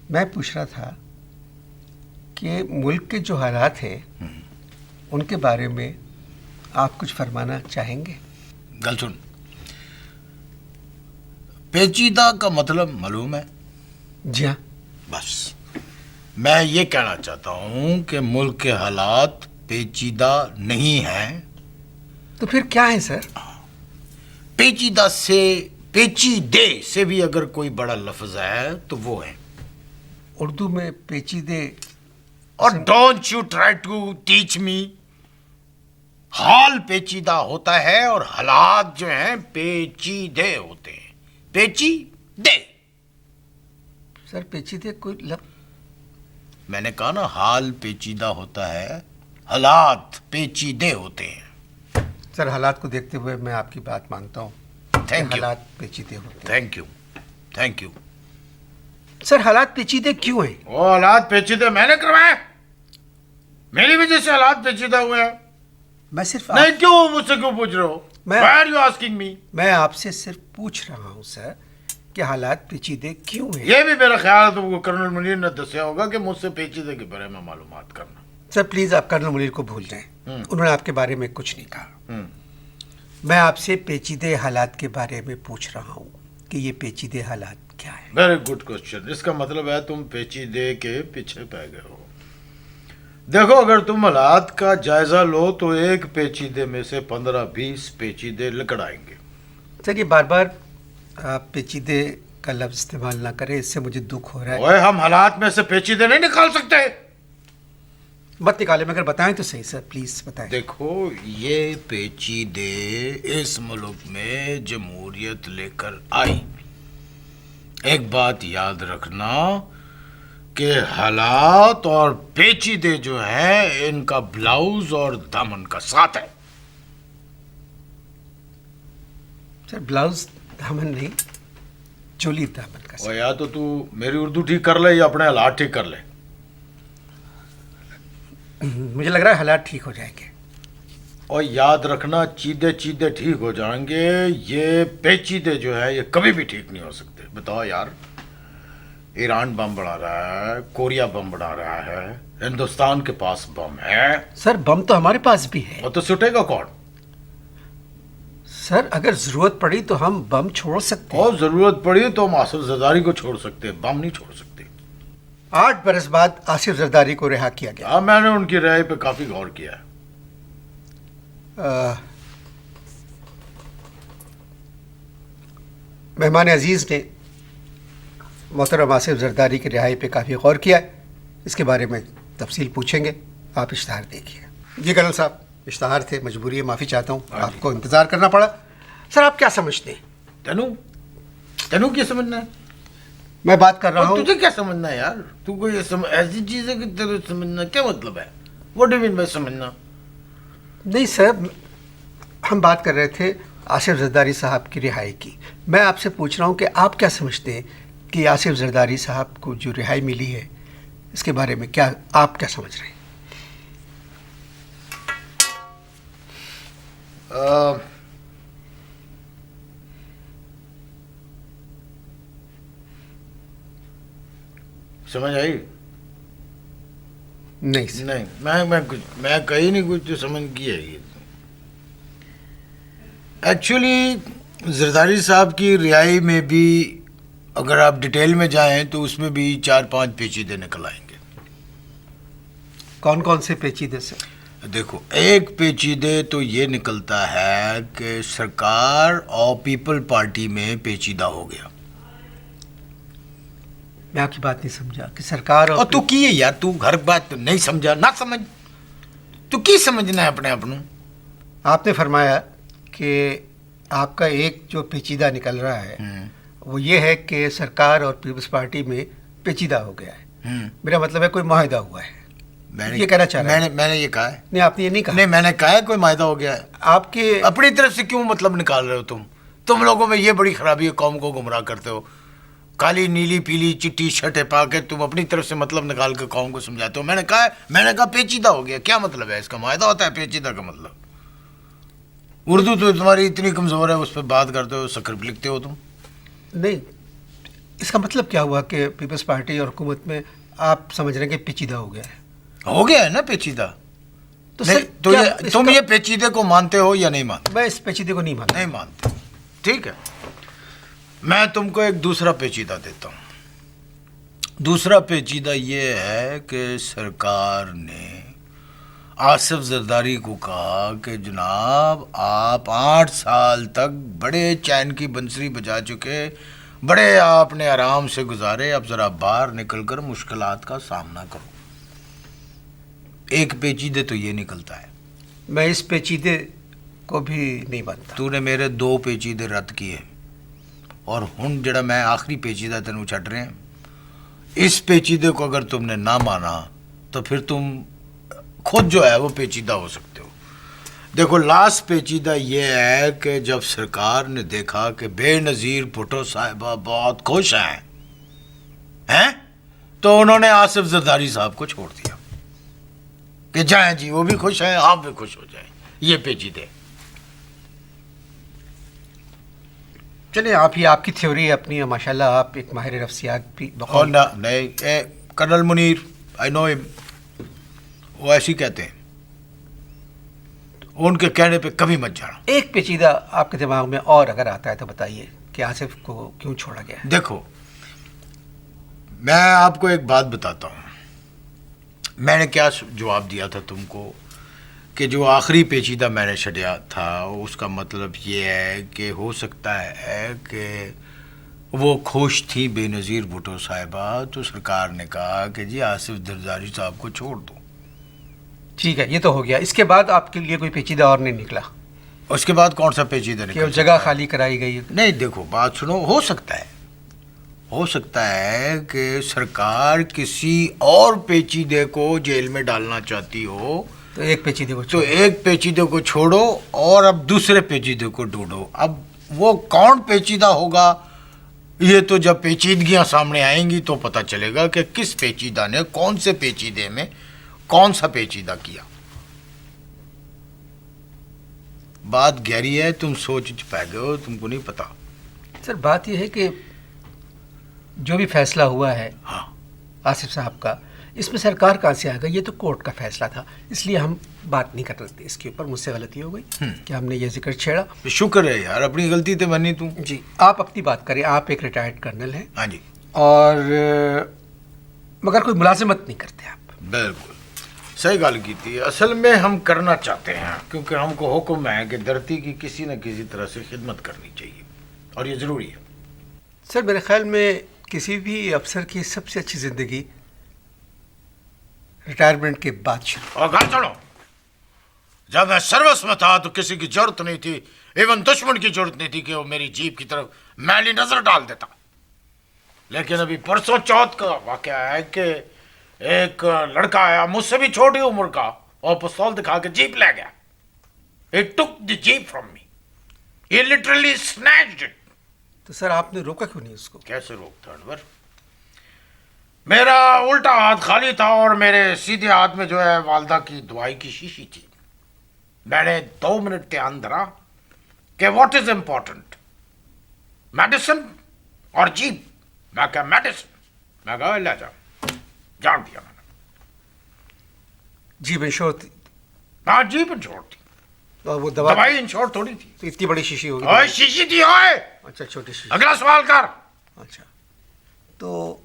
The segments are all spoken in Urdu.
میں پوچھ رہا تھا کہ ملک کے جو حالات ہیں ان کے بارے میں آپ کچھ فرمانا چاہیں گے؟ گل سن، پیچیدہ کا مطلب معلوم ہے؟ جی ہاں. بس میں یہ کہنا چاہتا ہوں کہ ملک کے حالات پیچیدہ نہیں ہیں. تو پھر کیا ہے سر؟ پیچیدہ سے، پیچیدے سے بھی اگر کوئی بڑا لفظ ہے تو وہ ہے اردو میں پیچیدے. اور don't you try to teach me. حال پیچیدہ ہوتا ہے اور حالات جو ہیں پیچیدے ہوتے ہیں. پیچیدے. سر پیچیدے کوئی میں نے کہا نا، حال پیچیدہ ہوتا ہے، حالات پیچیدے ہوتے ہیں. سر حالات کو دیکھتے ہوئے میں آپ کی بات مانتا ہوں. Thank you. حالات پیچیدے ہوتے ہیں. Thank you. Thank you. Sir حالات پیچیدے کیوں ہیں؟ وہ حالات پیچیدے میں نے کروائے، میری وجہ سے حالات پیچیدہ ہوئے ہیں. میں صرف نہیں، کیوں مجھ سے کیوں پوچھ رہے ہو؟ میں- Why are you asking me؟ میں آپ سے صرف پوچھ رہا ہوں سر کہ حالات پیچیدے کیوں ہیں. یہ بھی میرا خیال ہے تو کرنل منیر نے دسیا ہوگا کہ مجھ سے پیچیدے کے بارے میں معلومات کرنا. سر پلیز آپ کرنل منیر کو بھول جائیں. انہوں نے آپ کے بارے میں کچھ نہیں کہا. میں آپ سے پیچیدے حالات کے بارے میں پوچھ رہا ہوں کہ یہ پیچیدے حالات کیا ہے. Very good question. اس کا مطلب ہے تم پیچیدے کے پیچھے پہ گئے ہو. دیکھو، اگر تم حالات کا جائزہ لو تو ایک پیچیدے میں سے 15-20 پیچیدے لکڑ آئیں گے. سر یہ بار بار آپ پیچیدے کا لفظ استعمال نہ کریں، اس سے مجھے دکھ ہو رہا ہے. اوے، ہم حالات میں سے پیچیدے نہیں نکال سکتے. مت نکالیں، مگر بتائیں تو صحیح سر، پلیز بتائیں. دیکھو، یہ پیچیدے اس ملک میں جمہوریت لے کر آئی. ایک بات یاد رکھنا کہ حالات اور پیچیدے جو ہے ان کا بلاؤز اور دامن کا ساتھ ہے. سر بلاؤز دامن نہیں، چولی دامن کا اور سر. یا تو میری اردو ٹھیک کر لے یا اپنے حالات ٹھیک کر لے. مجھے لگ رہا ہے حالات ٹھیک ہو جائیں گے. اور یاد رکھنا، چیدے چیدے ٹھیک ہو جائیں گے، یہ پیچیدے جو ہے یہ کبھی بھی ٹھیک نہیں ہو سکتے. بتاؤ یار، ایران بم بنا رہا ہے، کوریا بم بنا رہا ہے، ہندوستان کے پاس بم ہے. سر بم تو ہمارے پاس بھی ہے. اور تو سٹے گا کون؟ سر اگر ضرورت پڑی تو ہم بم چھوڑ سکتے ہیں. اور ضرورت پڑی تو ہم آصف زرداری کو چھوڑ سکتے ہیں، بم نہیں چھوڑ سکتے. 8 برس بعد آصف زرداری کو رہا کیا گیا. ہاں، میں نے ان کی رائے پہ کافی غور کیا ہے. مہمان عزیز نے محترم آصف زرداری کی رہائی پہ کافی غور کیا ہے. اس کے بارے میں تفصیل پوچھیں گے. آپ اشتہار دیکھیے. جی کرنل صاحب، اشتہار تھے، مجبوری ہے، معافی چاہتا ہوں، آپ کو انتظار کرنا پڑا. سر آپ کیا سمجھتے ہیں؟ تینوں کیا سمجھنا ہے؟ میں بات کر رہا ہوں. تجھے کیا سمجھنا ہے یار؟ تو کوئی ایسی چیز ہے کہ تیرے سمجھنا کیا مطلب ہے؟ What do you mean by سمجھنا؟ نہیں سر، ہم بات کر رہے تھے آصف زرداری صاحب کی رہائی کی. میں آپ سے پوچھ رہا ہوں کہ آپ کیا سمجھتے ہیں کہ آصف زرداری صاحب کو جو رہائی ملی ہے اس کے بارے میں کیا آپ کیا سمجھ رہے ہیں؟ سمجھ آئی؟ نہیں سر. نہیں، میں کہیں نہیں کچھ تو سمجھ کی ہے. ایکچولی زرداری صاحب کی رہائی میں بھی اگر آپ ڈیٹیل میں جائیں تو اس میں بھی 4-5 پیچیدے نکل آئیں گے. کون کون سے پیچیدے سے؟ دیکھو، ایک پیچیدے تو یہ نکلتا ہے کہ سرکار اور پیپل پارٹی میں پیچیدہ ہو گیا. میں آپ کی بات نہیں سمجھا کہ سرکار اور تو کی ہے یار، تو ہر بات نہیں سمجھا، نہ سمجھ. تو کی سمجھنا ہے اپنے آپ. آپ نے فرمایا کہ آپ کا ایک جو پیچیدہ نکل رہا ہے وہ یہ ہے کہ سرکار اور پیپلز پارٹی میں پیچیدہ ہو گیا ہے. میرا مطلب ہے کوئی معاہدہ ہوا ہے. یہ کہنا چاہ رہا ہے. میں نے یہ کہا ہے. نہیں، آپ نے یہ نہیں کہا. نہیں، میں نے کہا ہے کوئی معاہدہ ہو گیا ہے. آپ کے اپنی طرف سے کیوں مطلب نکال رہے ہو تم لوگوں میں یہ بڑی خرابی ہے، قوم کو گمراہ کرتے ہو. کالی نیلی پیلی چٹی شرٹیں پا کے تم اپنی طرف سے مطلب نکال کے قوم کو سمجھاتے ہو. میں نے کہا پیچیدہ ہو گیا. کیا مطلب ہے اس کا؟ معاہدہ ہوتا ہے پیچیدہ کا مطلب. اردو تو تمہاری اتنی کمزور ہے، اس پہ بات کرتے ہو، سکرپٹ لکھتے ہو تم. نہیں، اس کا مطلب کیا ہوا کہ پیپلز پارٹی اور حکومت میں آپ سمجھ رہے ہیں کہ پیچیدہ ہو گیا ہے؟ ہو گیا ہے نا پیچیدہ. تو نہیں, سر تو کیا یہ اس تم کا- یہ پیچیدے کو مانتے ہو یا نہیں مانتے؟ میں اس پیچیدے کو نہیں مانتا. نہیں مانتے. ٹھیک ہے, میں تم کو ایک دوسرا پیچیدہ دیتا ہوں. دوسرا پیچیدہ یہ ہے کہ سرکار نے آصف زرداری کو کہا کہ جناب آپ 8 سال تک بڑے چین کی بنسری بجا چکے, بڑے آپ نے آرام سے گزارے, اب ذرا باہر نکل کر مشکلات کا سامنا کرو. ایک پیچیدے تو یہ نکلتا ہے. میں اس پیچیدے کو بھی نہیں مانتا. تو نے میرے 2 پیچیدے رد کیے اور ہن جڑا میں آخری پیچیدہ تینوں چھٹ رہے ہیں, اس پیچیدے کو اگر تم نے نہ مانا تو پھر تم خود جو ہے وہ پیچیدہ ہو سکتے ہو. دیکھو لاسٹ پیچیدہ یہ ہے کہ جب سرکار نے دیکھا کہ بے نظیر بھٹو صاحبہ بہت خوش ہیں تو انہوں نے آصف زرداری صاحب کو چھوڑ دیا کہ جائیں جی, وہ بھی خوش ہیں, آپ بھی خوش ہو جائیں. یہ پیچیدے. چلیے آپ کی تھیوری اپنی, ماشاء اللہ آپ ایک ماہر نفسیات بھی اور نہیں, کرنل منیر, آئی نو ہم, وہ ایسی کہتے ہیں, ان کے کہنے پہ کبھی مت جانا. ایک پیچیدہ آپ کے دماغ میں اور اگر آتا ہے تو بتائیے کہ آصف کو کیوں چھوڑا گیا؟ دیکھو میں آپ کو ایک بات بتاتا ہوں. میں نے کیا جواب دیا تھا تم کو کہ جو آخری پیچیدہ میں نے چھڑیا تھا اس کا مطلب یہ ہے کہ ہو سکتا ہے کہ وہ خوش تھی بے نظیر بھٹو صاحبہ, تو سرکار نے کہا کہ جی آصف زرداری صاحب کو چھوڑ دو. ٹھیک ہے, یہ تو ہو گیا. اس کے بعد آپ کے لیے کوئی پیچیدہ اور نہیں نکلا اس کے بعد کون سا پیچیدہ کہ وہ نکل جگہ سکتا ہے؟ خالی کرائی گئی؟ نہیں دیکھو بات سنو, ہو سکتا ہے کہ سرکار کسی اور پیچیدے کو جیل میں ڈالنا چاہتی ہو, تو ایک پیچیدے کو تو ایک پیچیدے کو چھوڑو اور اب دوسرے پیچیدے کو ڈھونڈو. اب وہ کون پیچیدہ ہوگا یہ تو جب پیچیدگیاں سامنے آئیں گی تو پتہ چلے گا کہ کس پیچیدہ نے کون سے پیچیدے میں کون سا پیچیدہ کیا. بات گہری ہے, تم سوچ پہ گئے ہو, تم کو نہیں پتا. سر بات یہ ہے کہ جو بھی فیصلہ ہوا ہے ہاں آصف صاحب کا, اس میں سرکار کہاں سے آ گئی؟ یہ تو کورٹ کا فیصلہ تھا, اس لیے ہم بات نہیں کر رہے تھے اس کے اوپر. مجھ سے غلطی ہو گئی کہ ہم نے یہ ذکر چھیڑا. شکر ہے یار, اپنی غلطی تے منی تو. جی آپ اپنی بات کریں, آپ ایک ریٹائرڈ کرنل ہیں ہاں جی اور مگر کوئی ملازمت نہیں کرتے آپ. بالکل صحیح گل کی تھی. اصل میں ہم کرنا چاہتے ہیں کیونکہ ہم کو حکم ہے کہ دھرتی کی کسی نہ کسی طرح سے خدمت کرنی چاہیے اور یہ ضروری ہے. سر میرے خیال میں کسی بھی افسر کی سب سے اچھی زندگی ریٹائرمنٹ کے بعد شروع. اور گھر چڑھو, جب میں سروس میں تھا تو کسی کی ضرورت نہیں تھی, ایون دشمن کی ضرورت نہیں تھی کہ وہ میری جیپ کی طرف میلی نظر ڈال دیتا. لیکن ابھی پرسوں چوتھ کا واقعہ ہے کہ ایک لڑکا آیا مجھ سے بھی چھوٹی عمر کا اور پستول دکھا کے جیپ لے گیا. He took the jeep from me. He literally snatched it. تو سر آپ نے روکا کیوں نہیں اس کو؟ کیسے روکتا انور؟ میرا الٹا ہاتھ خالی تھا اور میرے سیدھے ہاتھ میں جو ہے والدہ کی دوائی کی شیشی تھی. میں نے 2 منٹ دھیان دھرا کہ واٹ از امپورٹنٹ, میڈیسن اور جیپ. میں کہا میڈیسن, میں کہا لے جا, جان دیا میں نے. جیب انشور تھی ہاں جیپ انشور تھی, اور وہ دوا دوائی انشور تھوڑی تھی. تو اتنی بڑی شیشی ہوگی. اوے شیشی تھی اوے. اچھا چھوٹی شیشی. اگلا سوال کر. اچھا تو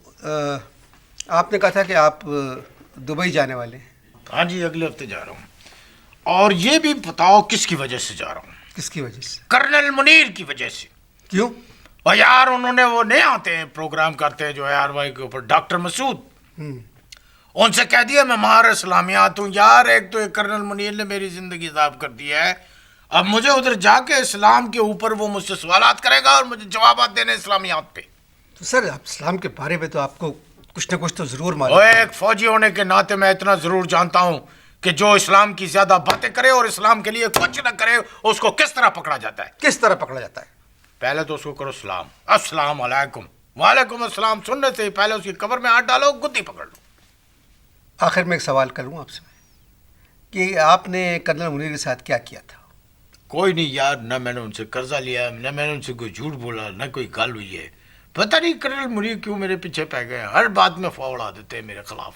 آپ نے کہا تھا کہ آپ دبئی جانے والے ہیں. ہاں جی اگلے ہفتے جا رہا ہوں. اور یہ بھی بتاؤ کس کی وجہ سے جا رہا ہوں؟ کس کی وجہ سے؟ کرنل منیر کی وجہ سے. کیوں؟ اور یار انہوں نے وہ نہیں آتے ہیں پروگرام کرتے ہیں جو ہے آر وائی کے اوپر, ڈاکٹر مسعود, ان سے کہہ دیا میں ماہر اسلامیات ہوں. یار ایک تو ایک کرنل منیر نے میری زندگی صاف کر دی ہے, اب مجھے ادھر جا کے اسلام کے اوپر وہ مجھ سے سوالات کرے گا اور مجھے جوابات دینے اسلامیات پہ. تو سر آپ اسلام کے بارے میں تو آپ کو کچھ نہ کچھ تو ضرور معلوم اور ہے. ایک فوجی ہونے کے ناطے میں اتنا ضرور جانتا ہوں کہ جو اسلام کی زیادہ باتیں کرے اور اسلام کے لیے کچھ نہ کرے اس کو کس طرح پکڑا جاتا ہے. کس طرح پکڑا جاتا ہے؟ پہلے تو اس کو کرو سلام, السلام علیکم, وعلیکم السلام سننے سے ہی پہلے اس کی قبر میں ہاتھ ڈالو, گدی پکڑ لو. آخر میں ایک سوال کروں آپ سے کہ آپ نے کرنل منیر کے ساتھ کیا کیا تھا؟ کوئی نہیں یار, نہ میں نے ان سے قرضہ لیا, نہ میں نے ان سے کوئی جھوٹ بولا, نہ کوئی گل ہوئی ہے. پتہ نہیں کرنل منیر کیوں میرے پیچھے پہ گئے, ہر بات میں فاؤ اڑا دیتے ہیں میرے خلاف.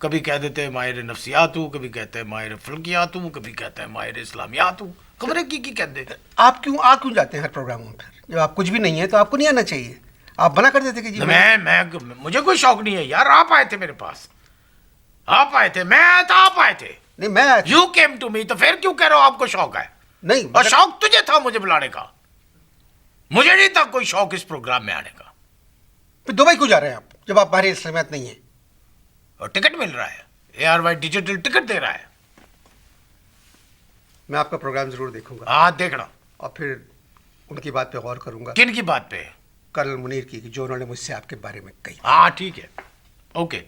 کبھی کہہ دیتے ہیں ماہر نفسیات ہوں, کبھی کہتے ہیں ماہر فلکیات ہوں, کبھی کہتے ہیں ماہر اسلامیات ہوں, خبریں کی کہتے ہیں. آپ کیوں جاتے ہیں ہر پروگراموں پر؟ جب آپ کچھ بھی نہیں ہے تو آپ کو نہیں آنا چاہیے. آپ منع کر دیتے کہ جی مجھے کوئی شوق نہیں ہے یار. آپ آئے تھے میرے پاس, آپ آئے تھے, میں آیا تھا, آپ آئے تھے. نہیں, میں یو کیم ٹو می, تو پھر کیوں کہہ رہے ہو آپ کو شوق ہے؟ نہیں, اور شوق تجھے تھا مجھے بلانے کا, مجھے نہیں تھا کوئی شوق اس پروگرام میں آنے کا. پھر دبئی کیوں جا رہے ہیں آپ جب آپ ماہر اسلامیات نہیں ہیں؟ اور ٹکٹ مل رہا ہے, ARY ڈیجیٹل ٹکٹ دے رہا ہے. میں آپ کا پروگرام ضرور دیکھوں گا. ہاں دیکھنا. اور پھر ان کی بات پہ غور کروں گا. کن کی بات پہ؟ کرنل منیر کی, جو انہوں نے مجھ سے آپ کے بارے میں کہی. ہاں ٹھیک ہے, اوکے.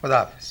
خدا حافظ.